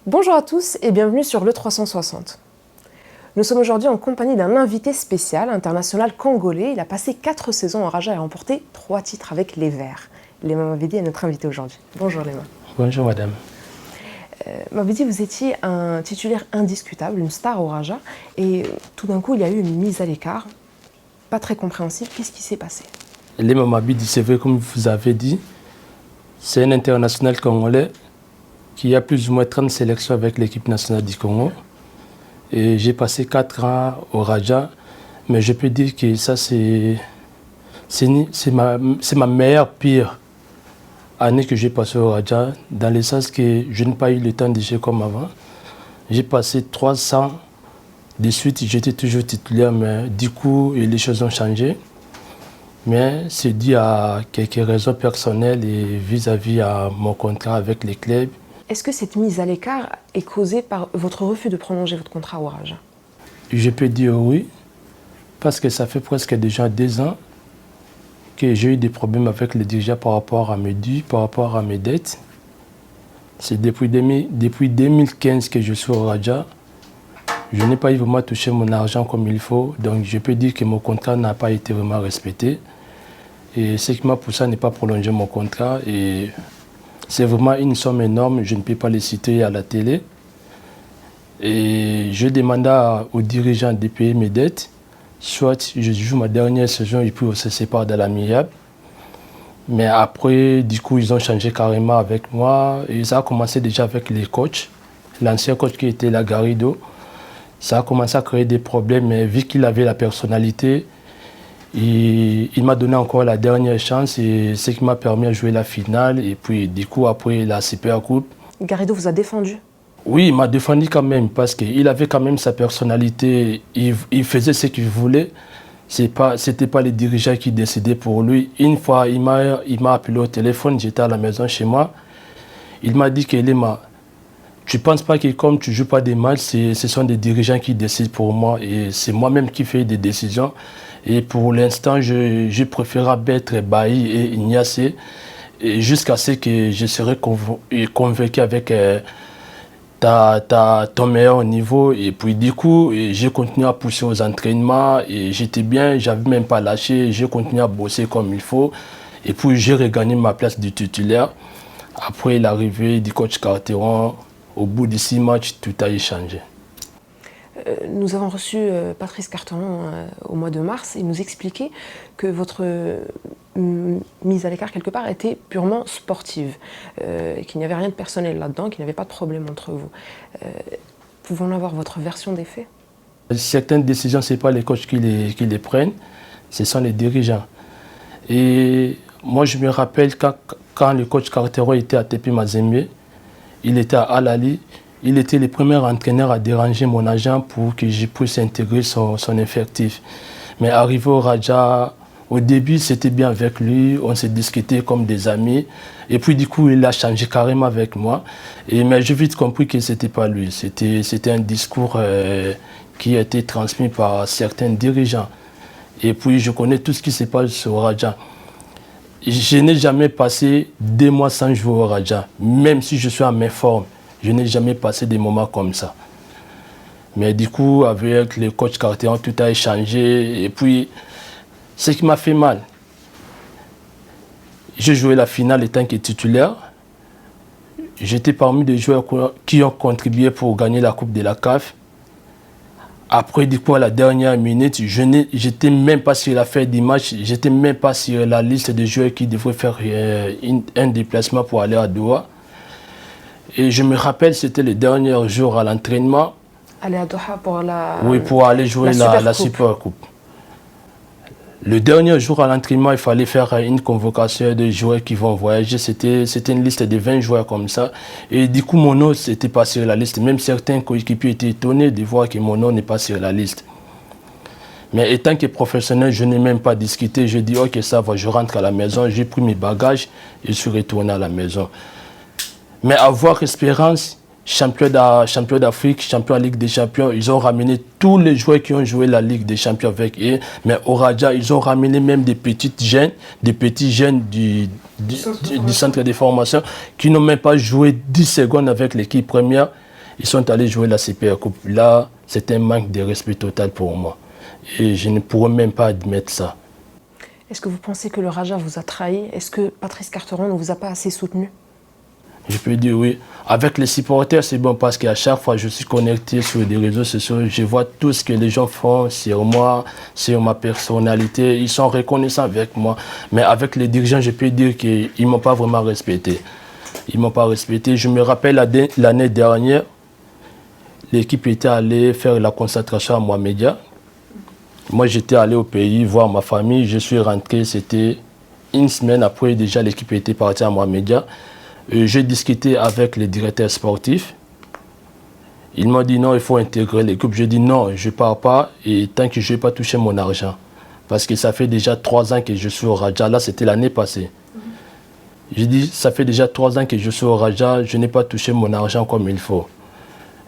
Bonjour à tous et bienvenue sur le 360. Nous sommes aujourd'hui en compagnie d'un invité spécial, international congolais. Il a passé 4 saisons au Raja et a remporté 3 titres avec les Verts. Lema Mavidi est notre invité aujourd'hui. Bonjour Lema. Bonjour madame. Mavidi, vous étiez un titulaire indiscutable, une star au Raja, et tout d'un coup il y a eu une mise à l'écart, pas très compréhensible. Qu'est-ce qui s'est passé? Lema Mavidi, c'est vrai comme vous avez dit, c'est un international congolais qui a plus ou moins 30 sélections avec l'équipe nationale du Congo. Et j'ai passé 4 ans au Raja, mais je peux dire que ça c'est ma meilleure pire année que j'ai passée au Raja, dans le sens que je n'ai pas eu le temps de jouer comme avant. J'ai passé 3 ans de suite, j'étais toujours titulaire, mais du coup les choses ont changé. Mais c'est dû à quelques raisons personnelles et vis-à-vis à mon contrat avec les clubs. Est-ce que cette mise à l'écart est causée par votre refus de prolonger votre contrat au Raja? Je peux dire oui, parce que ça fait presque déjà 2 ans que j'ai eu des problèmes avec les dirigeants par rapport à mes dûs, par rapport à mes dettes. C'est depuis 2015 que je suis au Raja. Je n'ai pas vraiment touché mon argent comme il faut, donc je peux dire que mon contrat n'a pas été vraiment respecté. Et ce qui m'a poussé à ne pas prolonger mon contrat. Et c'est vraiment une somme énorme, je ne peux pas les citer à la télé. Et je demandais aux dirigeants de payer mes dettes. Soit je joue ma dernière saison et puis on se sépare de l'amiable. Mais après, du coup, ils ont changé carrément avec moi. Et ça a commencé déjà avec les coachs. L'ancien coach qui était là, Garrido. Ça a commencé à créer des problèmes, mais vu qu'il avait la personnalité, il m'a donné encore la dernière chance et ce qui m'a permis de jouer la finale. Et puis, du coup, après la Super Coupe. Garrido vous a défendu? Oui, il m'a défendu quand même parce qu'il avait quand même sa personnalité. Il faisait ce qu'il voulait. Ce n'était pas les dirigeants qui décidaient pour lui. Une fois, il m'a appelé au téléphone, j'étais à la maison chez moi. Il m'a dit qu'Elema, tu ne penses pas que comme tu ne joues pas des matchs, ce sont des dirigeants qui décident pour moi et c'est moi-même qui fais des décisions. Et pour l'instant, je préfère être bailli et ignacé jusqu'à ce que je serai convaincu avec ton meilleur niveau. Et puis du coup, j'ai continué à pousser aux entraînements et j'étais bien, j'avais même pas lâché, j'ai continué à bosser comme il faut. Et puis j'ai regagné ma place de titulaire. Après l'arrivée du coach Carteron, au bout de 6 matchs, tout a échangé. Nous avons reçu Patrice Carteron au mois de mars. Il nous expliquait que votre mise à l'écart quelque part était purement sportive, qu'il n'y avait rien de personnel là-dedans, qu'il n'y avait pas de problème entre vous. Pouvons-nous avoir votre version des faits? Certaines décisions, ce n'est pas les coachs qui les prennent, ce sont les dirigeants. Et moi, je me rappelle quand le coach Carteron était à TP Mazembe, il était à Al-Ali. Il était le premier entraîneur à déranger mon agent pour que je puisse intégrer son effectif. Mais arrivé au Raja, au début, c'était bien avec lui. On s'est discuté comme des amis. Et puis, du coup, il a changé carrément avec moi. Mais j'ai vite compris que ce n'était pas lui. C'était un discours qui a été transmis par certains dirigeants. Et puis, je connais tout ce qui se passe au Raja. Je n'ai jamais passé 2 mois sans jouer au Raja, même si je suis à mes formes. Je n'ai jamais passé des moments comme ça. Mais du coup, avec le coach Carteron, tout a échangé. Et puis, ce qui m'a fait mal, j'ai joué la finale étant que titulaire. J'étais parmi les joueurs qui ont contribué pour gagner la Coupe de la CAF. Après, du coup, à la dernière minute, je n'étais même pas sur la feuille du match. Je n'étais même pas sur la liste de joueurs qui devraient faire un déplacement pour aller à Doha. Et je me rappelle, c'était le dernier jour à l'entraînement. Aller à Doha pour la... Oui, pour aller jouer la Super Coupe. Le dernier jour à l'entraînement, il fallait faire une convocation de joueurs qui vont voyager. C'était une liste de 20 joueurs comme ça. Et du coup, mon nom n'était pas sur la liste. Même certains coéquipiers étaient étonnés de voir que mon nom n'est pas sur la liste. Mais étant que professionnel, je n'ai même pas discuté. Je dis, ok, ça va, je rentre à la maison. J'ai pris mes bagages et je suis retourné à la maison. Mais avoir espérance champion d'Afrique, champion de Ligue des Champions. Ils ont ramené tous les joueurs qui ont joué la Ligue des Champions avec eux. Mais au Raja, ils ont ramené même des petits jeunes du centre de formation qui n'ont même pas joué 10 secondes avec l'équipe première. Ils sont allés jouer la CPR Coupe. Là, c'est un manque de respect total pour moi. Et je ne pourrais même pas admettre ça. Est-ce que vous pensez que le Raja vous a trahi? Est-ce que Patrice Carteron ne vous a pas assez soutenu? Je peux dire oui. Avec les supporters, c'est bon parce qu'à chaque fois, je suis connecté sur des réseaux sociaux. Je vois tout ce que les gens font sur moi, sur ma personnalité. Ils sont reconnaissants avec moi. Mais avec les dirigeants, je peux dire qu'ils ne m'ont pas vraiment respecté. Ils ne m'ont pas respecté. Je me rappelle l'année dernière, l'équipe était allée faire la concentration à Mohamedia. Moi, j'étais allé au pays voir ma famille. Je suis rentré, c'était une semaine après, déjà l'équipe était partie à Mohamedia. J'ai discuté avec les directeurs sportifs. Ils m'ont dit non, il faut intégrer l'équipe. J'ai dit non, je ne pars pas et tant que je n'ai pas touché mon argent. Parce que ça fait déjà 3 ans que je suis au Raja. Là, c'était l'année passée. J'ai dit, ça fait déjà 3 ans que je suis au Raja, je n'ai pas touché mon argent comme il faut.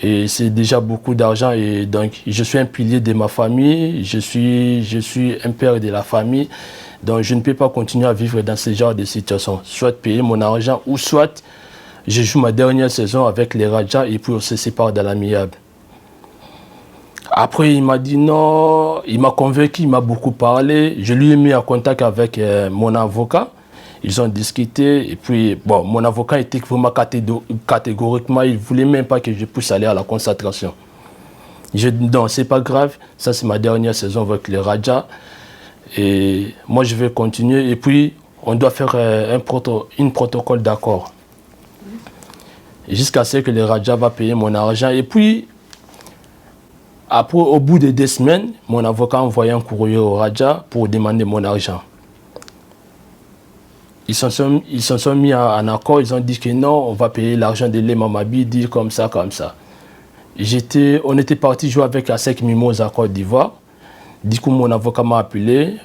Et c'est déjà beaucoup d'argent et donc je suis un pilier de ma famille, je suis un père de la famille. Donc je ne peux pas continuer à vivre dans ce genre de situation. Soit payer mon argent ou soit je joue ma dernière saison avec les Raja et puis on se sépare dans l'amiable. Après il m'a dit non, il m'a convaincu, il m'a beaucoup parlé. Je lui ai mis en contact avec mon avocat. Ils ont discuté et puis bon, mon avocat était vraiment catégoriquement, il ne voulait même pas que je puisse aller à la concentration. J'ai dit non, c'est pas grave, ça c'est ma dernière saison avec les Raja. Et moi, je vais continuer. Et puis, on doit faire un protocole d'accord. Jusqu'à ce que le Raja va payer mon argent. Et puis, après, au bout de 2 semaines, mon avocat a envoyé un courrier au Raja pour demander mon argent. Ils se sont mis en accord. Ils ont dit que non, on va payer l'argent de l'Emamabi, dit comme ça, comme ça. On était parti jouer avec ASEC Mimosa à Côte d'Ivoire. Du coup, mon avocat m'a appelé.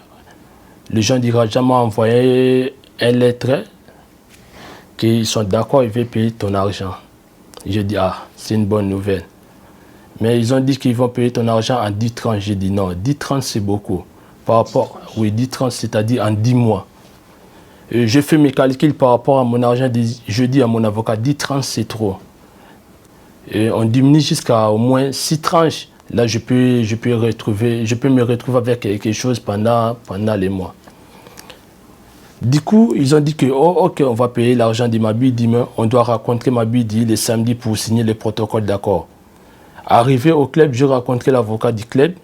Les gens du Raja m'ont envoyé une lettre qu'ils sont d'accord, ils veulent payer ton argent. J'ai dit, ah, c'est une bonne nouvelle. Mais ils ont dit qu'ils vont payer ton argent en 10 tranches. J'ai dit non, 10 tranches c'est beaucoup. Par rapport, oui, 10 tranches, c'est-à-dire en 10 mois. J'ai fait mes calculs par rapport à mon argent. Je dis à mon avocat, 10 tranches c'est trop. Et on diminue jusqu'à au moins 6 tranches. Là, je peux me retrouver avec quelque chose pendant les mois. Du coup, ils ont dit que, oh, ok, on va payer l'argent de Mabi demain. On doit rencontrer Mabi le samedi pour signer le protocole d'accord. Arrivé au club, j'ai rencontré l'avocat du club.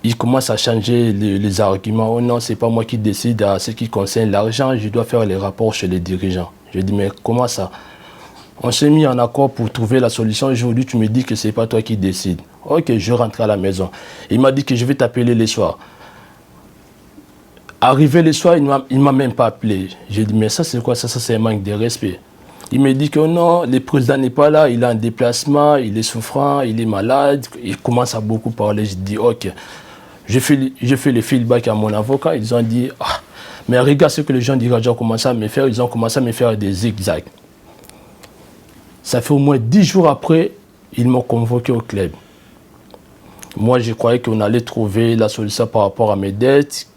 Il commence à changer les arguments. Oh non, c'est pas moi qui décide à ce qui concerne l'argent. Je dois faire les rapports chez les dirigeants. Je dis, mais comment ça? On s'est mis en accord pour trouver la solution. Aujourd'hui, tu me dis que ce n'est pas toi qui décides. Ok, je rentre à la maison. Il m'a dit que je vais t'appeler le soir. Arrivé le soir, il ne m'a même pas appelé. J'ai dit, mais ça c'est quoi? Ça c'est un manque de respect. Il me dit que non, le président n'est pas là, il est en déplacement, il est souffrant, il est malade. Il commence à beaucoup parler. Je dis, ok. Je fais le feedback à mon avocat. Ils ont dit, ah, mais regarde ce que les gens du Raja ont commencé à me faire. Ils ont commencé à me faire des zigzags. Ça fait au moins 10 jours après, ils m'ont convoqué au club. Moi, je croyais qu'on allait trouver la solution par rapport à mes dettes.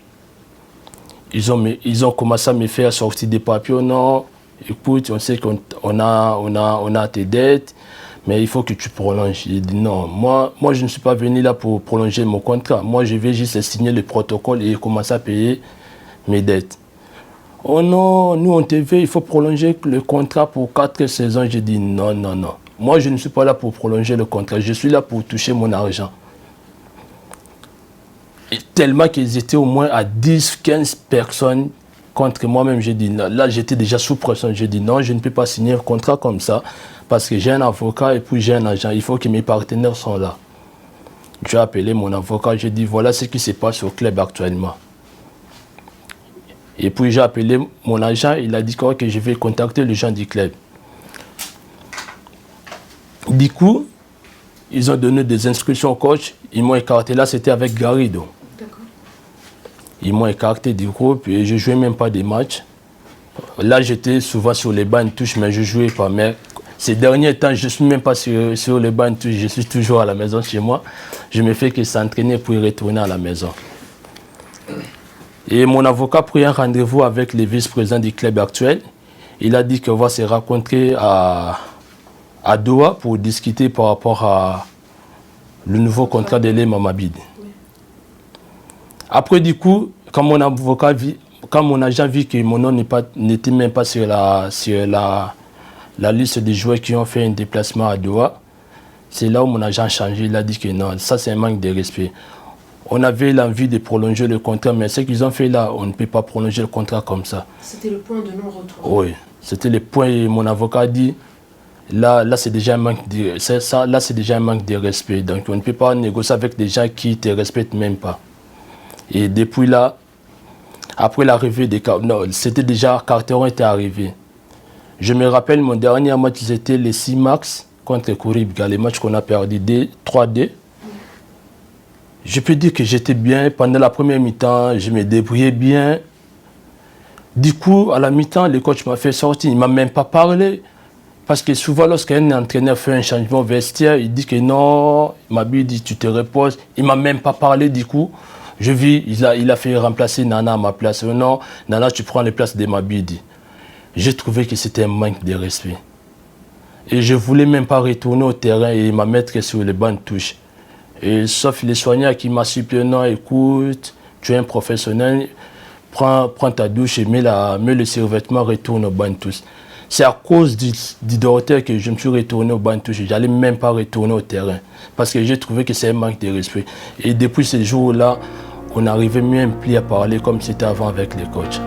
Ils ont commencé à me faire sortir des papiers. Non, écoute, on sait qu'on a tes dettes, mais il faut que tu prolonges. J'ai dit non, moi je ne suis pas venu là pour prolonger mon contrat. Moi, je vais juste signer le protocole et commencer à payer mes dettes. Oh non, nous on te veut, il faut prolonger le contrat pour 4 saisons. J'ai dit non, non, non. Moi, je ne suis pas là pour prolonger le contrat. Je suis là pour toucher mon argent. Et tellement qu'ils étaient au moins à 10, 15 personnes contre moi-même. J'ai dit non. Là, j'étais déjà sous pression. J'ai dit non, je ne peux pas signer un contrat comme ça parce que j'ai un avocat et puis j'ai un agent. Il faut que mes partenaires soient là. J'ai appelé mon avocat. J'ai dit voilà ce qui se passe au club actuellement. Et puis j'ai appelé mon agent, il a dit que je vais contacter les gens du club. Du coup, ils ont donné des instructions au coach, ils m'ont écarté. Là, c'était avec Garrido. Ils m'ont écarté du groupe et je ne jouais même pas des matchs. Là, j'étais souvent sur les bancs de touche, mais je ne jouais pas. Mais Ces derniers temps, je ne suis même pas sur le banc, je suis toujours à la maison chez moi. Je me fais que s'entraîner pour y retourner à la maison. Et mon avocat a pris un rendez-vous avec le vice-président du club actuel. Il a dit qu'on va se rencontrer à Doha pour discuter par rapport à le nouveau contrat de Lema Mabidi. Après, du coup, quand mon agent vit que mon nom n'était même pas sur la liste des joueurs qui ont fait un déplacement à Doha, c'est là où mon agent a changé. Il a dit que non, ça c'est un manque de respect. On avait l'envie de prolonger le contrat, mais ce qu'ils ont fait là, on ne peut pas prolonger le contrat comme ça. C'était le point de non-retour. Oui, c'était le point et mon avocat a dit, là c'est déjà un manque de respect. Donc on ne peut pas négocier avec des gens qui ne te respectent même pas. Et depuis là, après l'arrivée des Carteron, c'était déjà Carteron était arrivé. Je me rappelle, mon dernier match, c'était le 6 mars contre Kouribga, le match qu'on a perdu 3-2. Je peux dire que j'étais bien. Pendant la première mi-temps, je me débrouillais bien. Du coup, à la mi-temps, le coach m'a fait sortir. Il ne m'a même pas parlé. Parce que souvent, lorsqu'un entraîneur fait un changement vestiaire, il dit que non, Mabidi dit tu te reposes. Il ne m'a même pas parlé du coup. Je vis, il a fait remplacer Nana à ma place. Non, Nana, tu prends les places de Mabidi. J'ai trouvé que c'était un manque de respect. Et je ne voulais même pas retourner au terrain et me mettre sur les bancs de touche. Et sauf les soignants qui m'a supplié, non, écoute, tu es un professionnel, prends ta douche et mets le survêtement, retourne au banc de touche. C'est à cause du docteur que je me suis retourné au banc de touche. Je n'allais même pas retourner au terrain. Parce que j'ai trouvé que c'est un manque de respect. Et depuis ce jour-là, on n'arrivait même plus à parler comme c'était avant avec les coachs.